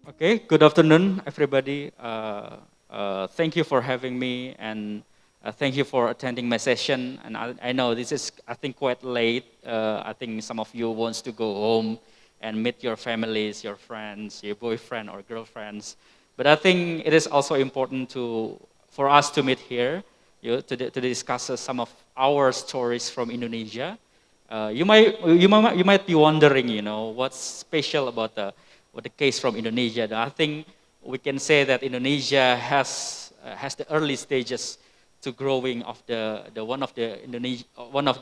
Okay, good afternoon, everybody. Thank you for having me, and thank you for attending my session. And I know this is, I think, quite late. I think some of you wants to go home and meet your families, your friends, your boyfriend or girlfriends. But I think it is also important for us to meet here, to discuss some of our stories from Indonesia. You might be wondering, what's special about the case from Indonesia. I think we can say that Indonesia has the early stages to growing of the one of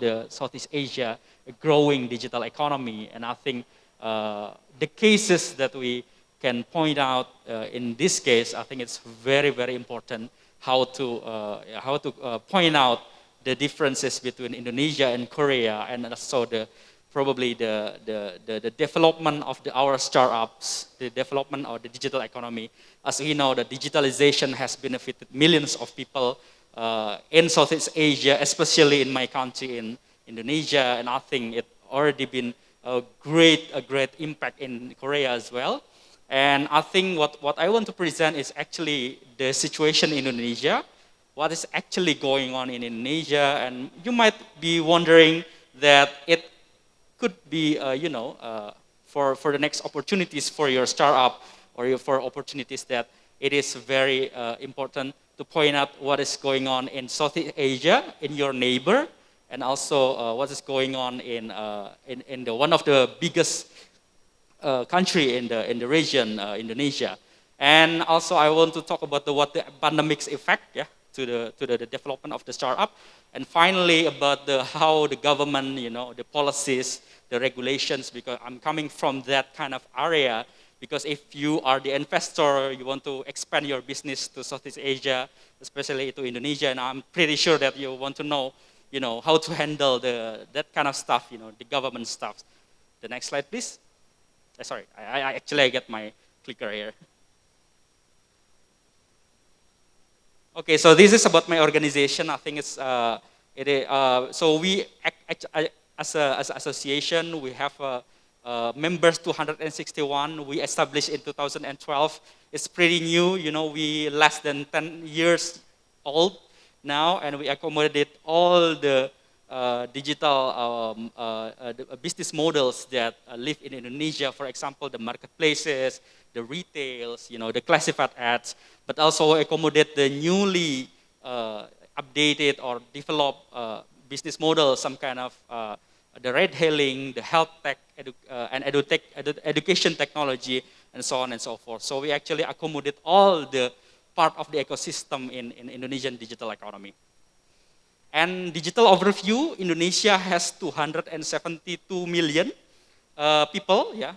the Southeast Asia growing digital economy, and I think the cases that we can point out in this case, I think it's very important how to point out the differences between Indonesia and Korea, and also probably the development of our startups, the development of the digital economy. As we know, the digitalization has benefited millions of people in Southeast Asia, especially in my country, in Indonesia, and I think it already been a great impact in Korea as well. And I think what I want to present is actually the situation in Indonesia, what is actually going on in Indonesia, and you might be wondering that it could be, for the next opportunities for your startup or for opportunities that it is very important to point out what is going on in Southeast Asia, in your neighbor, and also what is going on in the one of the biggest country in the region, Indonesia. And also, I want to talk about what the pandemic's effect, yeah, to the development of the startup, and finally about how the government, the policies, the regulations. Because I'm coming from that kind of area. Because if you are the investor, you want to expand your business to Southeast Asia, especially to Indonesia, and I'm pretty sure that you want to know, how to handle that kind of stuff, the government stuff. The next slide, please. Sorry, I actually get my clicker here. Okay, so this is about my organization. I think so we as an association, we have members 261. We established in 2012. It's pretty new. We less than 10 years old now, and we accommodate all the digital business models that live in Indonesia. For example, the marketplaces, the retails, the classified ads, but also accommodate the newly updated or developed business models, some kind of the ride hailing, the health tech, and education technology, and so on and so forth. So we actually accommodate all the part of the ecosystem in Indonesian digital economy. And digital overview, Indonesia has 272 million people, yeah,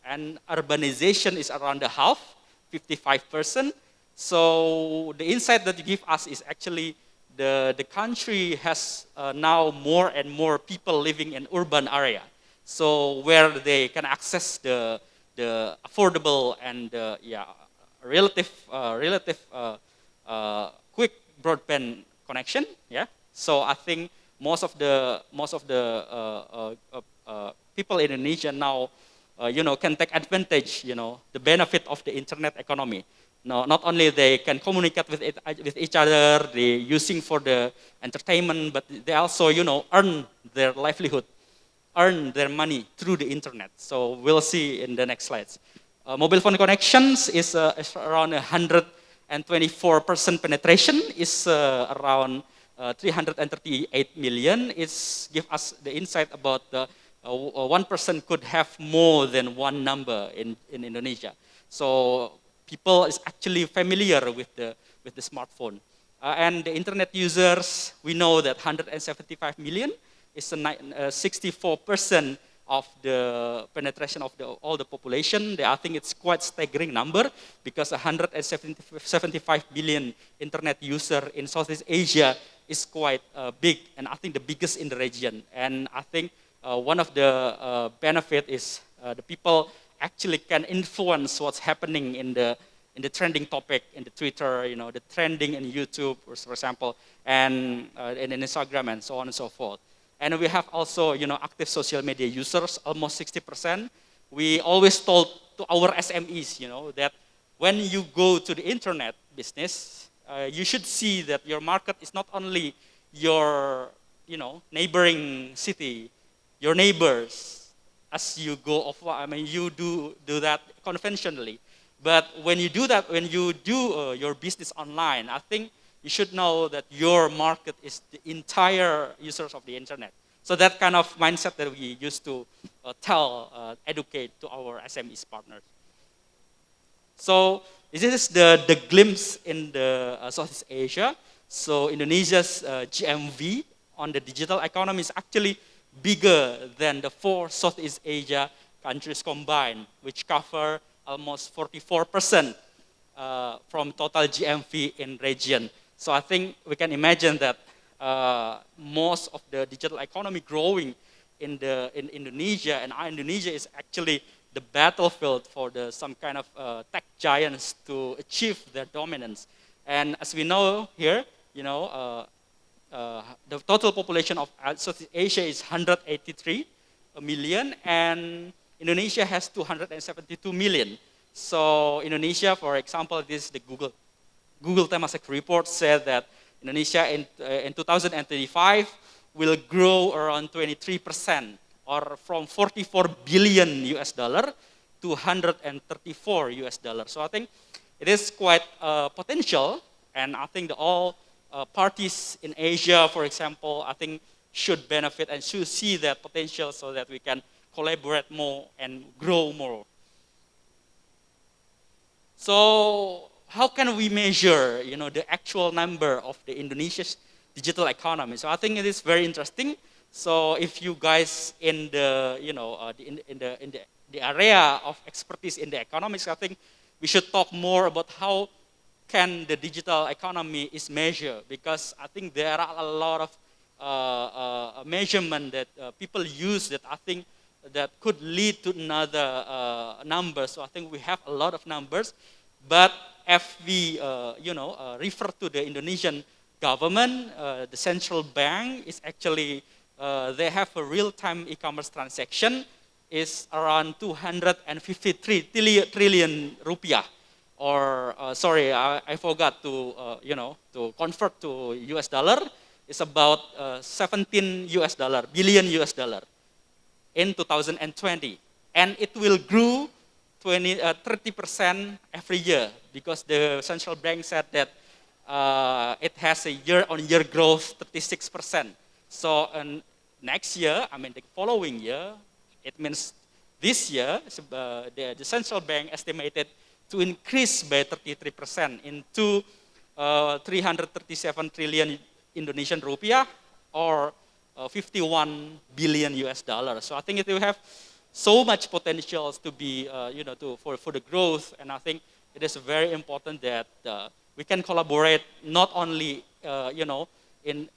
and urbanization is around the half, 55%. So the insight that you give us is actually the country has now more and more people living in urban area. So where they can access the affordable and relative quick broadband connection. Yeah. So I think most of the people in Indonesia now, can take advantage, the benefit of the internet economy. No, not only they can communicate with each other, they using for the entertainment, but they also, earn their livelihood, earn their money through the internet. So we'll see in the next slides. Mobile phone connections is around 124% penetration, is around 338 million. It's give us the insight about one person could have more than one number in Indonesia. So people is actually familiar with the smartphone. And the internet users, we know that 175 million is 64% of the penetration of all the population. I think it's quite staggering number, because 175 billion internet user in Southeast Asia is quite big, and I think the biggest in the region. And I think one of the benefit is the people actually can influence what's happening in the trending topic in the Twitter, the trending in YouTube, for example, and in Instagram, and so on and so forth. And we have also, active social media users, almost 60%. We always told to our SMEs, that when you go to the internet business, you should see that your market is not only your, neighboring city, your neighbors, as you go off. I mean, you do that conventionally. But when you do that, when you do your business online, I think you should know that your market is the entire users of the internet. So that kind of mindset that we used to educate to our SMEs partners. So this is the glimpse in the Southeast Asia. So Indonesia's GMV on the digital economy is actually bigger than the 4 Southeast Asia countries combined, which cover almost 44% from total GMV in region. So I think we can imagine that most of the digital economy growing in Indonesia, and Indonesia is actually the battlefield for some kind of tech giants to achieve their dominance. And as we know here, the total population of Southeast Asia is 183 million, and Indonesia has 272 million. So Indonesia, for example, this is the Google Temasek report said that Indonesia in 2035 will grow around 23%, or from 44 billion US dollar to 134 US dollar. So I think it is quite potential, and I think all parties in Asia, for example, I think should benefit and should see that potential so that we can collaborate more and grow more. So how can we measure, the actual number of the Indonesia's digital economy? So I think it is very interesting. So if you guys in the, in the area of expertise in the economics, I think we should talk more about how can the digital economy is measured, because I think there are a lot of measurement that people use that I think that could lead to another number. So I think we have a lot of numbers, but if we refer to the Indonesian government, the central bank is actually they have a real-time e-commerce transaction is around 253 trillion rupiah. Or sorry, I forgot to to convert to US dollar. It's about 17 billion US dollar in 2020, and it will grow 30% every year, because the central bank said that it has a year-on-year growth 36%. So next year, I mean the following year, it means this year, the central bank estimated to increase by 33% into 337 trillion Indonesian rupiah, or 51 billion US dollars. So I think it will have so much potential to be, for the growth, and I think it is very important that we can collaborate not only, in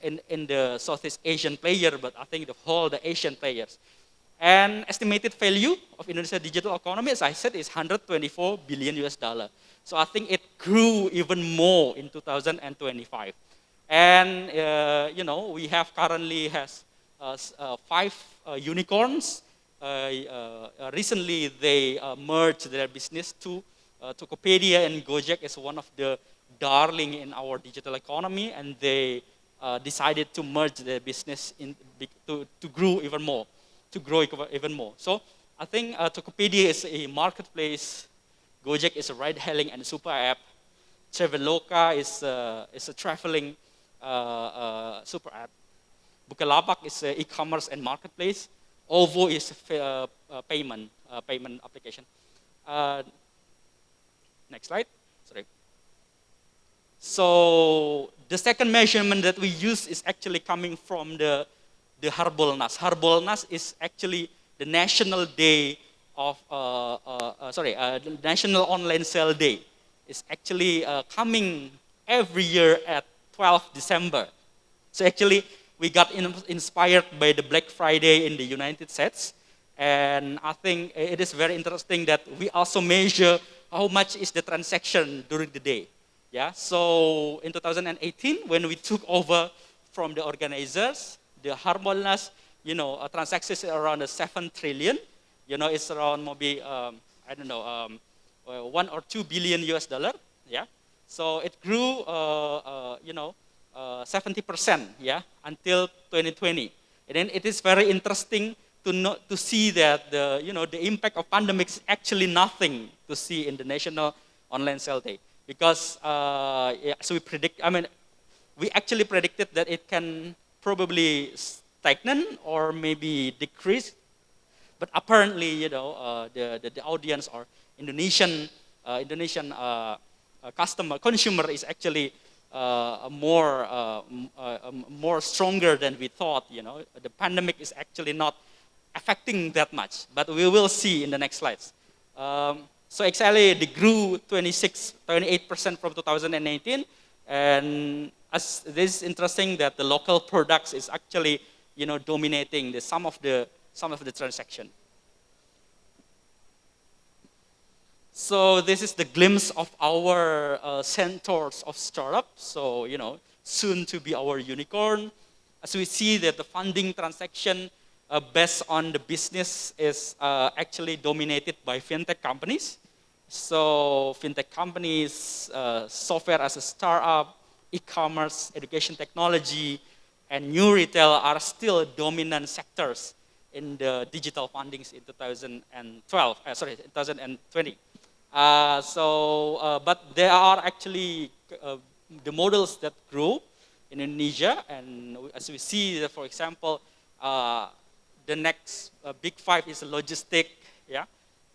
the Southeast Asian player, but I think the Asian players. And estimated value of Indonesia digital economy, as I said, is 124 billion US dollar. So I think it grew even more in 2025. And we have currently has 5 unicorns. Recently, they merged their business to Tokopedia, and Gojek is one of the darling in our digital economy, and they decided to merge their business to grow even more. So I think Tokopedia is a marketplace, Gojek is a ride-hailing and super app, Traveloka is a traveling super app, Bukalapak is an e-commerce and marketplace, Ovo is a payment application. Next slide. Sorry. So the second measurement that we use is actually coming from the Harbolnas. Harbolnas is actually the national day of, the National Online Sale Day. It's actually coming every year at 12 December. So actually, we got inspired by the Black Friday in the United States. And I think it is very interesting that we also measure how much is the transaction during the day. Yeah. So in 2018, when we took over from the organizers, the Harbolnas, transactions around 7 trillion. It's around maybe I don't know, 1 or 2 billion US dollar. Yeah, so it grew, 70%. Yeah, until 2020, and then it is very interesting to see that the impact of pandemic is actually nothing to see in the national online sale day, because so we predict. I mean, we actually predicted that it can probably stagnant or maybe decrease, but apparently, the audience or Indonesian customer consumer is actually more stronger than we thought. The pandemic is actually not affecting that much, but we will see in the next slides. So actually, they grew 28% from 2018, and as this is interesting that the local products is actually dominating some of the transaction. So this is the glimpse of our centaurs of startups. So soon to be our unicorn. As we see that the funding transaction based on the business is actually dominated by fintech companies. So fintech companies, software as a startup, e-commerce, education technology, and new retail are still dominant sectors in the digital fundings in 2020. But there are actually the models that grow in Indonesia, and as we see, for example, the next big five is logistic, yeah,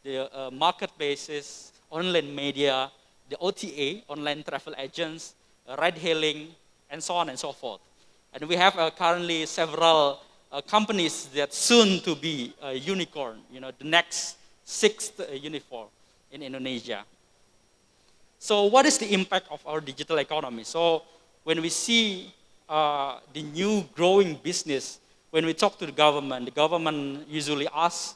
the marketplaces, online media, the OTA, online travel agents, ride-hailing, and so on and so forth. And we have currently several companies that soon to be a unicorn, the next sixth unicorn in Indonesia. So what is the impact of our digital economy? So when we see the new growing business, when we talk to the government usually asks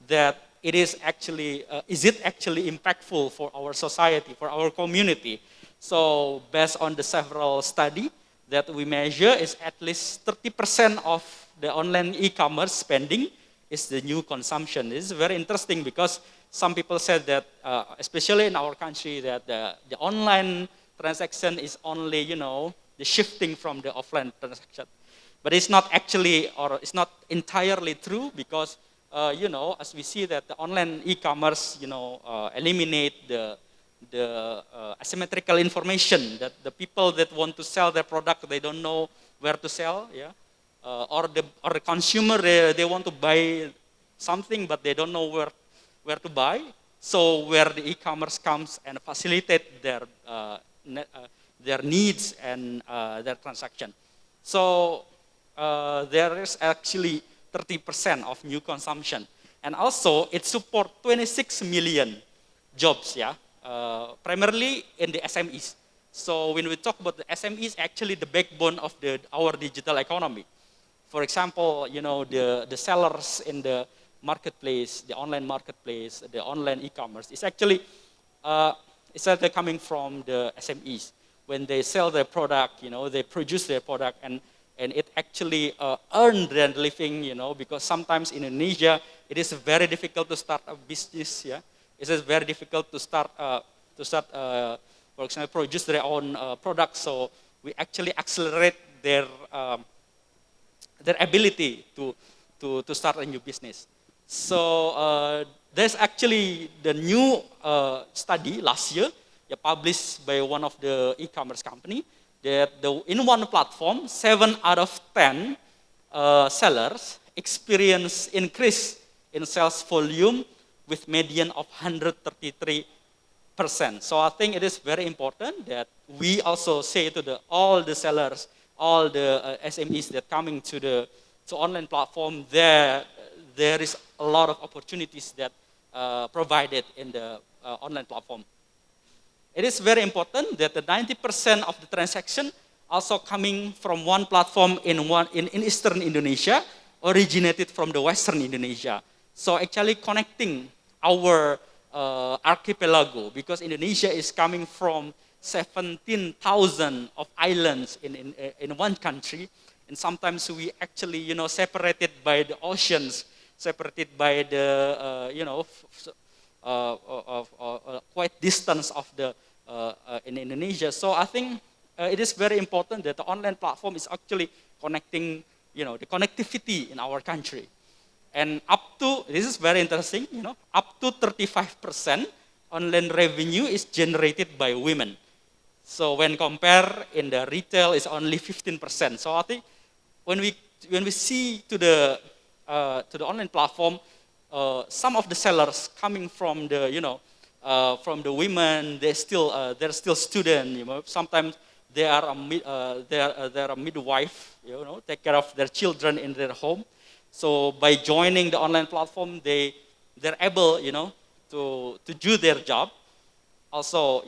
that is it actually impactful for our society, for our community? So based on the several study that we measure, is at least 30% of the online e-commerce spending is the new consumption. This is very interesting because some people said that, especially in our country, that the online transaction is only, the shifting from the offline transaction. But it's not actually, or it's not entirely true because, as we see that the online e-commerce, eliminate the asymmetrical information that the people that want to sell their product, they don't know where to sell, yeah, or the consumer they want to buy something but they don't know where to buy. So where the e-commerce comes and facilitate their needs and their transaction. So there is actually 30% of new consumption, and also it supports 26 million jobs, yeah, primarily in the SMEs. So when we talk about the SMEs, actually the backbone of our digital economy. For example, the sellers in the marketplace, the online marketplace, the online e-commerce, it's actually coming from the SMEs. When they sell their product, they produce their product, and it actually earn their living, because sometimes in Indonesia, it is very difficult to start a business, yeah. It is very difficult to start, for example, produce their own products. So we actually accelerate their ability to start a new business. So there's actually the new study last year, published by one of the e-commerce company, that in one platform, 7 out of 10 sellers experience increase in sales volume with median of 133%. So I think it is very important that we also say to all the sellers, all the SMEs that coming to online platform, there is a lot of opportunities that provided in the online platform. It is very important that the 90% of the transaction also coming from one platform in Eastern Indonesia, originated from the Western Indonesia. So actually connecting our archipelago, because Indonesia is coming from 17,000 of islands in one country, and sometimes we actually separated by the oceans, separated by the quite distance of the in Indonesia. So I think it is very important that the online platform is actually connecting, the connectivity in our country. And up to, this is very interesting, up to 35% online revenue is generated by women. So when compare in the retail, it's only 15%. So I think when we see to the online platform, some of the sellers coming from the from the women, they're still student. Sometimes they are they're a midwife. Take care of their children in their home. So by joining the online platform, they're able to do their job. Also,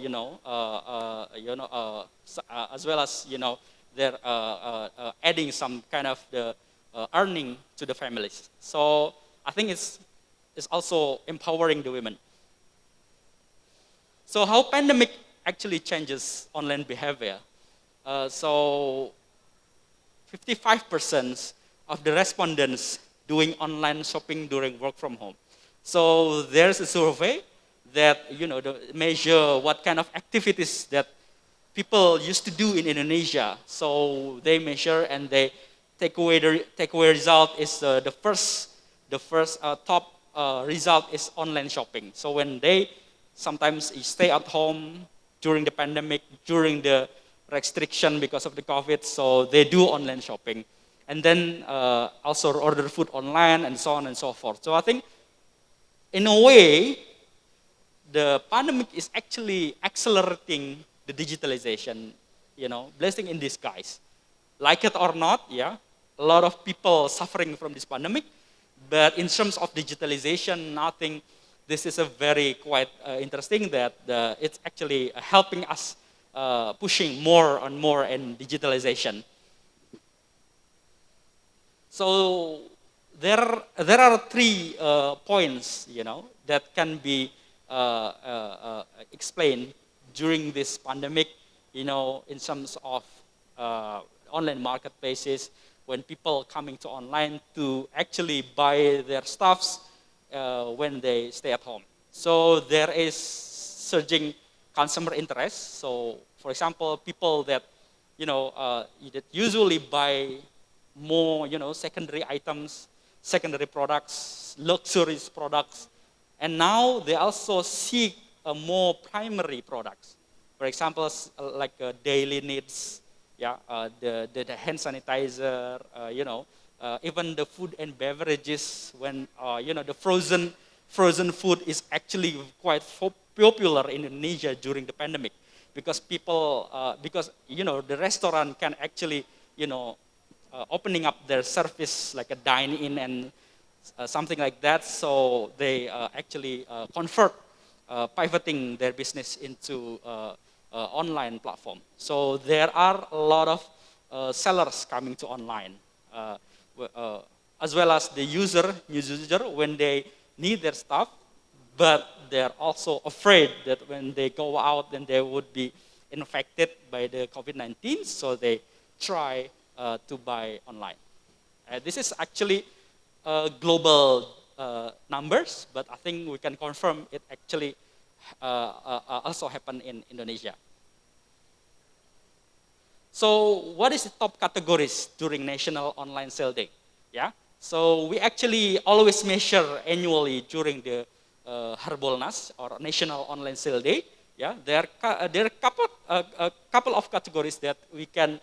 as well as they're adding some kind of the earning to the families. So I think it's also empowering the women. So how pandemic actually changes online behavior? So 55% of the respondents doing online shopping during work from home. So there's a survey that measure what kind of activities that people used to do in Indonesia. So they measure and they takeaway result is the first top result is online shopping. So when they sometimes stay at home during the pandemic, during the restriction because of the COVID, so they do online shopping. And then also order food online and so on and so forth. So I think in a way, the pandemic is actually accelerating the digitalization, blessing in disguise. Like it or not, yeah, a lot of people suffering from this pandemic, but in terms of digitalization, I think this is a very quite interesting that it's actually helping us pushing more and more in digitalization. So there are three points, that can be explained during this pandemic, in terms of online marketplaces, when people coming to online to actually buy their stuffs when they stay at home. So there is surging consumer interest. So for example, people that, that usually buy more, secondary items, secondary products, luxurious products, and now they also seek more primary products. For example, like daily needs, yeah, the hand sanitizer, even the food and beverages. When the frozen food is actually quite popular in Indonesia during the pandemic, because people the restaurant can actually opening up their service like a dine-in and something like that. So they actually convert, pivoting their business into online platform. So there are a lot of sellers coming to online, as well as the user when they need their stuff, but they're also afraid that when they go out, then they would be infected by the COVID-19. So they try to buy online. This is actually global numbers, but I think we can confirm it actually also happened in Indonesia. So what is the top categories during National Online Sale Day? Yeah. So we actually always measure annually during the Harbolnas or National Online Sale Day. Yeah, there are a couple of categories that we can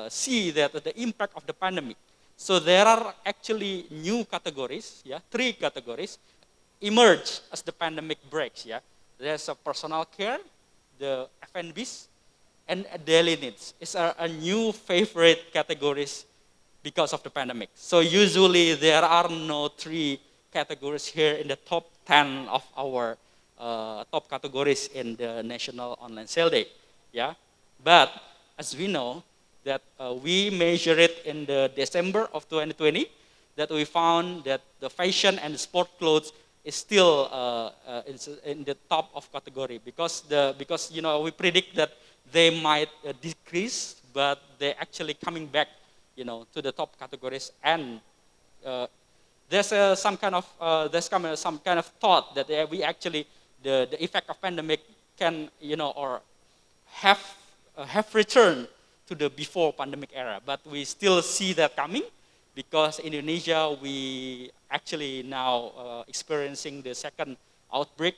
see that the impact of the pandemic. So there are actually new categories, yeah, 3 categories emerge as the pandemic breaks. Yeah, there's a personal care, the F&Bs, and daily needs. It's a new favorite categories because of the pandemic. So usually there are no 3 categories here in the top 10 of our top categories in the National Online Sale Day. Yeah, but as we know that we measure it in the December of 2020, that we found that the fashion and sport clothes is still in the top of category, because we predict that they might decrease, but they're actually coming back, to the top categories, and there's some kind of thought that we actually the effect of pandemic can or have returned to the before pandemic era, but we still see that coming because Indonesia we actually now experiencing the second outbreak,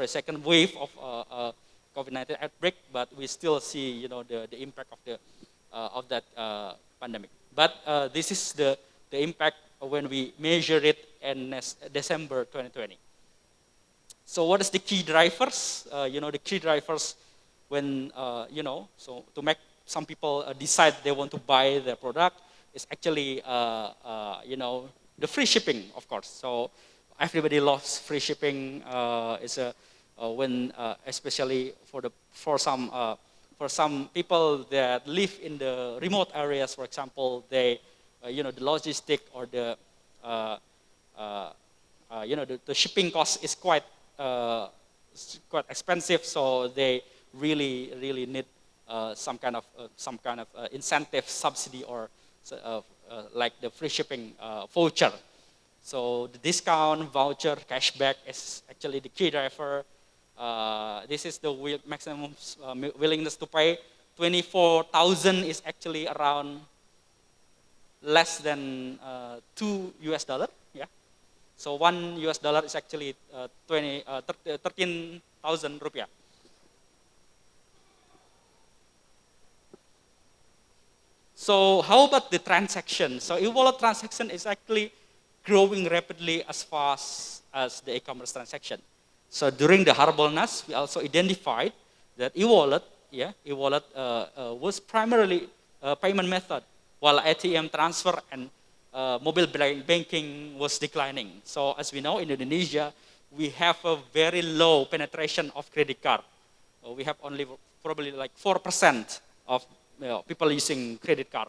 second wave of COVID-19 outbreak, but we still see the impact of that pandemic. But this is the impact when we measure it in December 2020. So what is the key drivers? The key drivers when, so to make some people decide they want to buy their product is actually, the free shipping, of course. So everybody loves free shipping. Especially for some people that live in the remote areas, for example, they, the logistic or the shipping cost is quite expensive, so they really need some kind of incentive, subsidy, or like the free shipping voucher. So the discount, voucher, cashback is actually the key driver. This is the maximum willingness to pay. 24,000 is actually around less than $2. Yeah. So $1 is actually 13,000 rupiah. So how about the transaction? So e-wallet transaction is actually growing rapidly as fast as the e-commerce transaction. So during the Harbolnas, we also identified that e-wallet was primarily a payment method, while ATM transfer and mobile banking was declining. So as we know, in Indonesia, we have a very low penetration of credit card. We have only probably like 4% of people using credit card.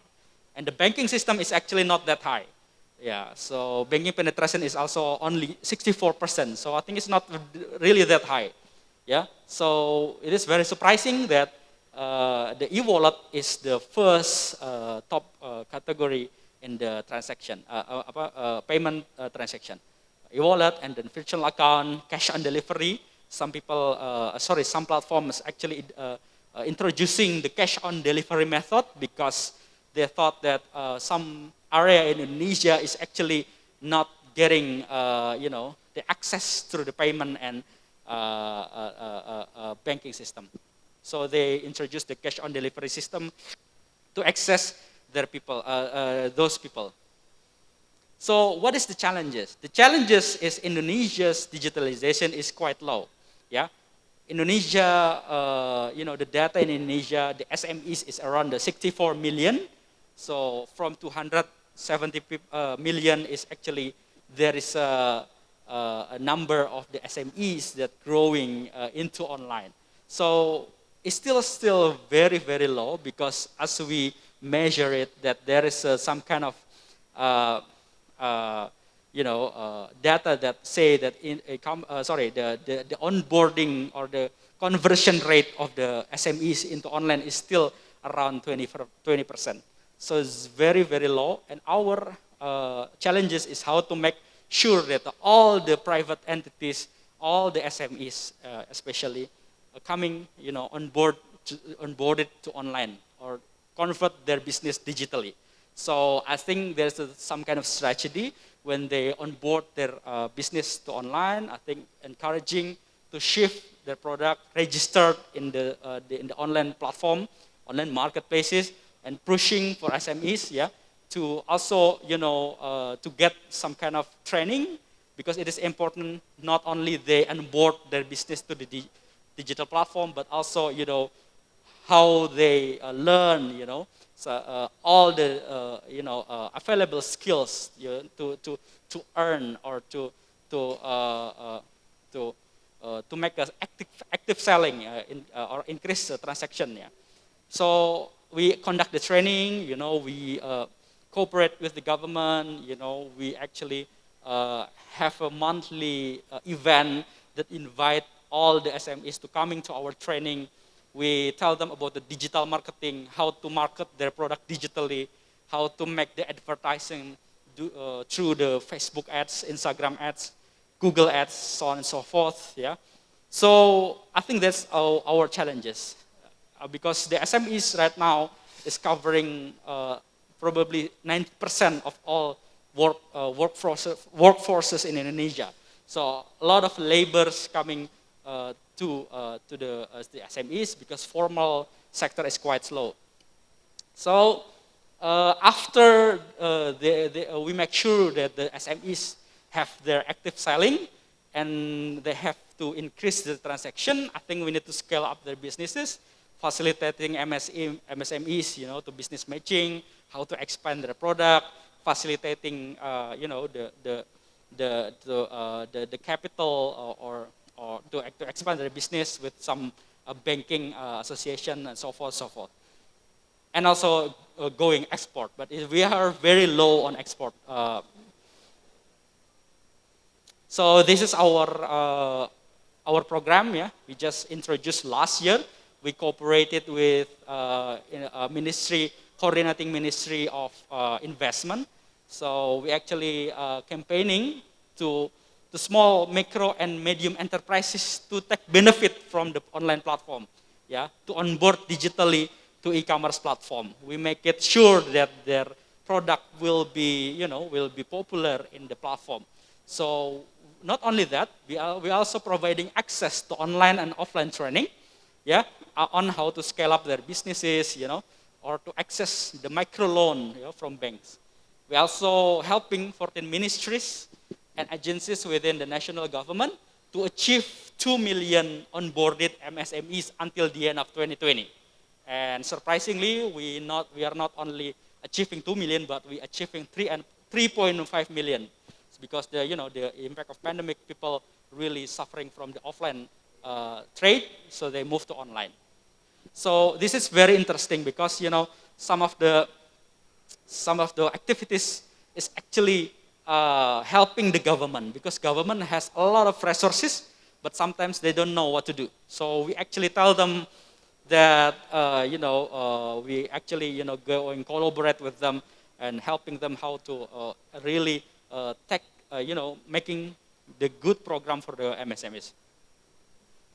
And the banking system is actually not that high. Yeah, so banking penetration is also only 64%. So I think it's not really that high. Yeah, so it is very surprising that the e-wallet is the first top category in the transaction, payment transaction. E-wallet and then virtual account, cash on delivery. Some platforms actually introducing the cash on delivery method because they thought that some area in Indonesia is actually not getting, the access through the payment and banking system. So they introduced the cash on delivery system to access those people. So what is the challenges? The challenges is Indonesia's digitalization is quite low. Yeah, Indonesia, the data in Indonesia, the SMEs is around the 64 million. So from 270 million is actually, there is a number of the SMEs that growing into online. So it's still very, very low because as we measure it, that there is some kind of data that say that the onboarding or the conversion rate of the SMEs into online is still around 20%. So it's very, very low. And our challenges is how to make sure that all the private entities, all the SMEs especially, coming onboarded to online or convert their business digitally. So I think there's some kind of strategy when they onboard their business to online. I think encouraging to shift their product registered in the online platform, online marketplaces, and pushing for SMEs, to also to get some kind of training, because it is important not only they onboard their business to the digital platform, but also how they learn so all the available skills to earn or to make us active selling or increase transaction. So we conduct the training. We cooperate with the government. We actually have a monthly event that invite all the SMEs to coming to our training. We tell them about the digital marketing, how to market their product digitally, how to make the advertising through the Facebook ads, Instagram ads, Google ads, so on and so forth. Yeah. So I think that's our challenges, because the SMEs right now is covering probably 90% of all workforces in Indonesia. So a lot of laborers coming to the SMEs, because formal sector is quite slow. So after we make sure that the SMEs have their active selling and they have to increase the transaction, I think we need to scale up their businesses, facilitating MSMEs, to business matching, how to expand their product, facilitating, the capital or to expand their business with some banking association and so forth, so forth. And also going export, but we are very low on export. So this is our program. Yeah, we just introduced last year. We cooperated with coordinating Ministry of Investment. So we actually campaigning to small, micro, and medium enterprises to take benefit from the online platform. Yeah, to onboard digitally to e-commerce platform. We make it sure that their product will be popular in the platform. So not only that, we are also providing access to online and offline training, yeah, on how to scale up their businesses, or to access the micro loan, from banks. We also helping 14 ministries and agencies within the national government to achieve 2 million onboarded MSMEs until the end of 2020. And surprisingly, we are not only achieving 2 million, but we achieving 3.5 million. It's because the impact of pandemic, people really suffering from the offline trade, so they move to online. So this is very interesting because some of the activities is actually helping the government, because government has a lot of resources, but sometimes they don't know what to do. So we actually tell them that we actually go and collaborate with them and helping them how to really making the good program for the MSMEs.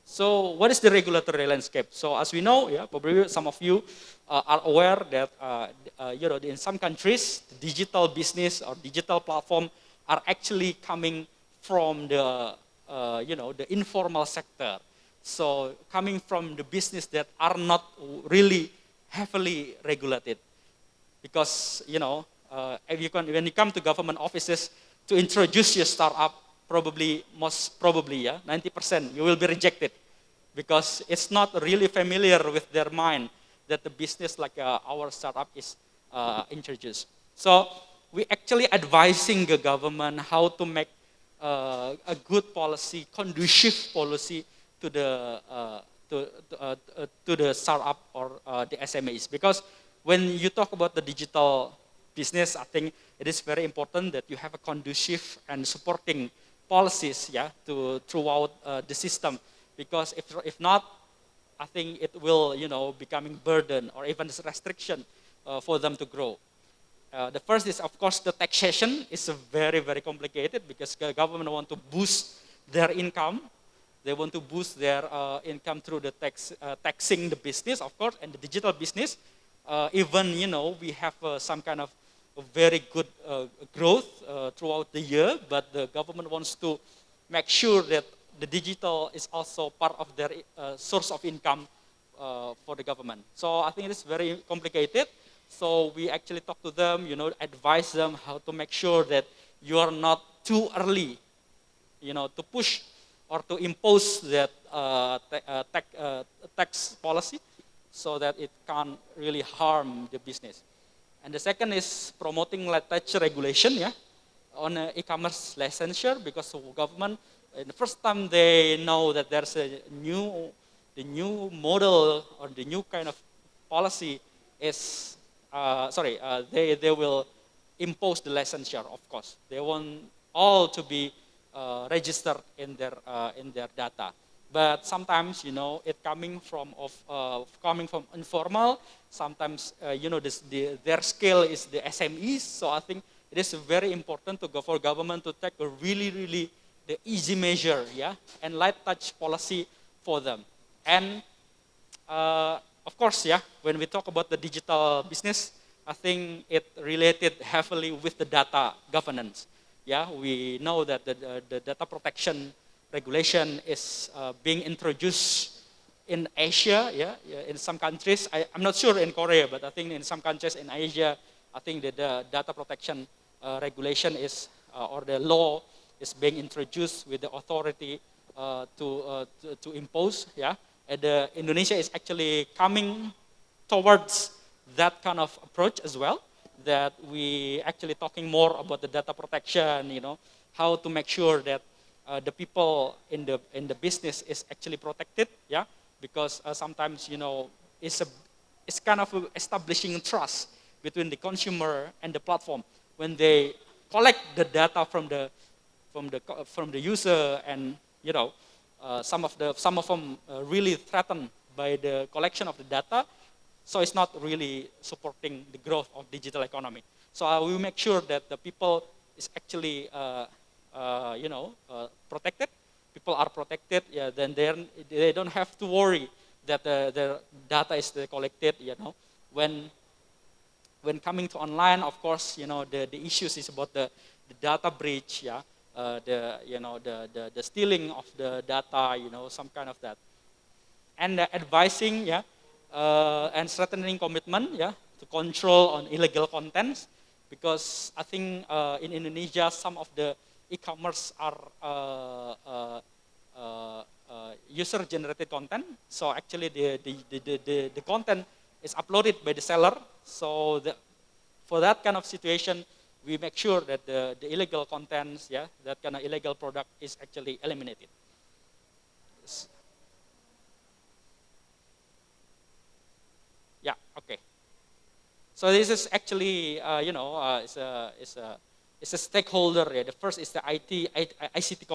So what is the regulatory landscape? So as we know, probably some of you are aware that in some countries, digital business or digital platform are actually coming from the the informal sector. So coming from the business that are not really heavily regulated, because when you come to government offices to introduce your startup, most probably 90% you will be rejected, because it's not really familiar with their mind that the business like our startup is introduced. So we actually advising the government how to make a good policy, conducive policy to the startup or the SMEs. Because when you talk about the digital business, I think it is very important that you have a conducive and supporting policies, throughout the system. Because if not, I think it will becoming burden or even restriction for them to grow. The first is, of course, the taxation is very, very complicated, because the government want to boost their income. They want to boost their income through the taxing the business, of course, and the digital business. Even we have some kind of very good growth throughout the year, but the government wants to make sure that the digital is also part of their source of income for the government. So I think it is very complicated. So we actually talk to them, advise them how to make sure that you are not too early, to push or to impose that tax policy, so that it can't really harm the business. And the second is promoting touch regulation, on e-commerce licensure, because the government, the first time they know that there's the new model or the new kind of policy is, they will impose the licensure, of course. They want all to be registered in their data. But sometimes, it coming from informal. Sometimes, their scale is the SMEs. So I think it it is very important for government to take a really the easy measure, yeah, and light touch policy for them. And of course, yeah, when we talk about the digital business, I think it related heavily with the data governance. Yeah, we know that the data protection regulation is being introduced in Asia, yeah, in some countries. I'm not sure in Korea, but I think in some countries in Asia, I think that the data protection regulation is, or the law is being introduced with the authority to impose, yeah. And Indonesia is actually coming towards that kind of approach as well, that we actually talking more about the data protection, how to make sure that the people in the business is actually protected, yeah, because sometimes it's kind of establishing trust between the consumer and the platform when they collect the data from the user, and some of them really threatened by the collection of the data, so it's not really supporting the growth of digital economy. So we make sure that the people is actually protected. People are protected. Yeah, then they don't have to worry that the data is collected. When coming to online, of course, the issues is about the data breach. Yeah, the stealing of the data. Some kind of that, and advising, yeah, and strengthening commitment, yeah, to control on illegal contents, because I think in Indonesia some of the e-commerce are user-generated content. So actually the content is uploaded by the seller. So for that kind of situation, we make sure that the illegal contents, yeah, that kind of illegal product is actually eliminated. Yeah, okay. So this is actually, it's a stakeholder. Yeah. The first is the ICT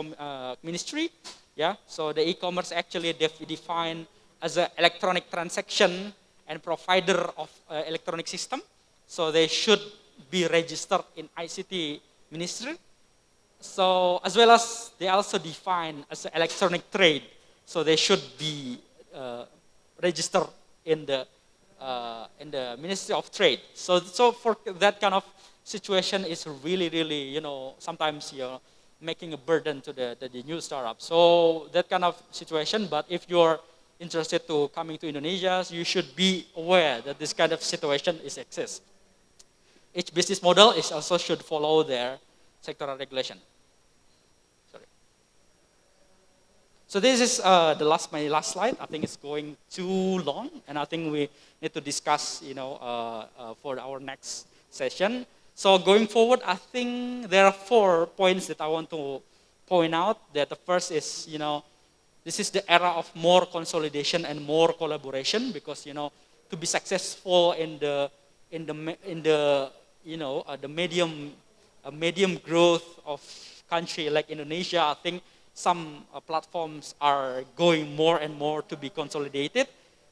ministry. Yeah. So the e-commerce actually defined as an electronic transaction and provider of electronic system. So they should be registered in ICT ministry. So as well as they also define as an electronic trade. So they should be registered in the Ministry of Trade. So for that kind of situation is really, sometimes making a burden to the new startup. So that kind of situation. But if you're interested to coming to Indonesia, you should be aware that this kind of situation exists. Each business model is also should follow their sectoral regulation. Sorry. So this is my last slide. I think it's going too long, and I think we need to discuss, for our next session. So going forward, I think there are 4 points that I want to point out. That the first is, this is the era of more consolidation and more collaboration, because to be successful in the medium growth of country like Indonesia, I think some platforms are going more and more to be consolidated.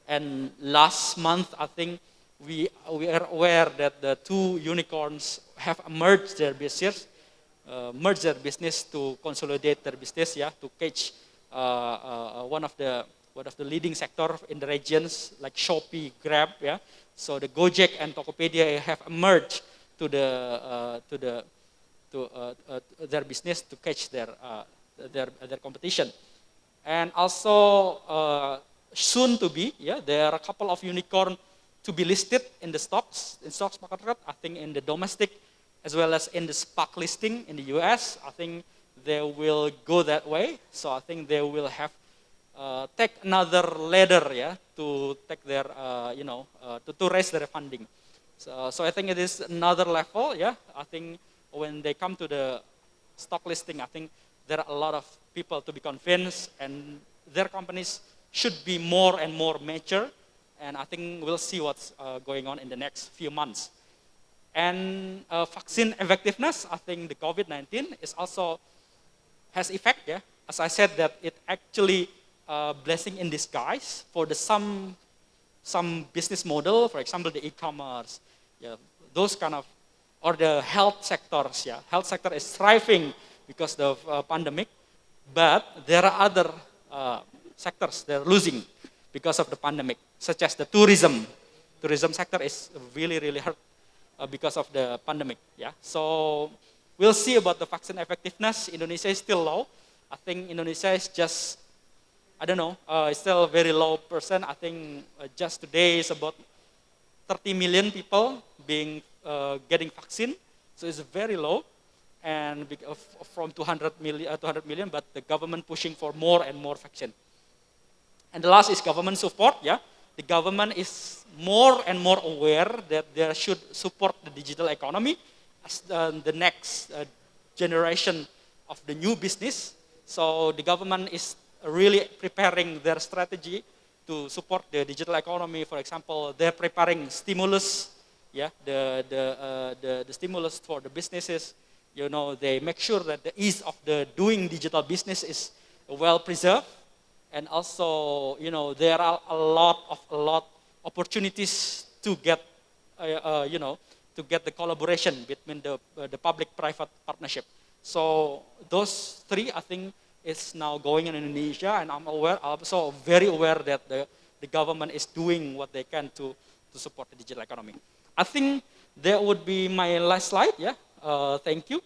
And last month, I think we are aware that the 2 unicorns have merged their business to consolidate their business, yeah, to catch one of the leading sector in the regions like Shopee, Grab, yeah. So the Gojek and Tokopedia have merged to their business to catch their competition. And also soon to be, yeah, there are a couple of unicorn to be listed in the stocks market. I think in the domestic as well as in the SPAC listing in the US. I think they will go that way. So I think they will have take another ladder, yeah, to take their to raise their funding. So I think it is another level, yeah. I think when they come to the stock listing, I think there are a lot of people to be convinced, and their companies should be more and more mature. And I think we'll see what's going on in the next few months. And vaccine effectiveness, I think the COVID-19 is also has effect, yeah. As I said, that it actually blessing in disguise for the some business model, for example, the e-commerce, yeah, those kind of or the health sectors. Yeah, health sector is thriving because of pandemic, but there are other sectors that are losing because of the pandemic, such as the tourism. Tourism sector is really hurt because of the pandemic. Yeah, so we'll see about the vaccine effectiveness. Indonesia is still low. I think Indonesia is just, I don't know, it's still a very low percent. I think just today is about 30 million people being getting vaccine, so it's very low, and from 200 million, but the government pushing for more and more vaccine. And the last is government support. Yeah, the government is more and more aware that they should support the digital economy as the next generation of the new business. So the government is really preparing their strategy to support the digital economy. For example, they're preparing stimulus, yeah, the stimulus for the businesses. You know, they make sure that the ease of the doing digital business is well preserved, and also, you know, there are a lot opportunities to get, you know, to get the collaboration between the public-private partnership. So those three, I think, is now going in Indonesia, and I'm also very aware that the government is doing what they can to support the digital economy. I think that would be my last slide. Yeah, thank you.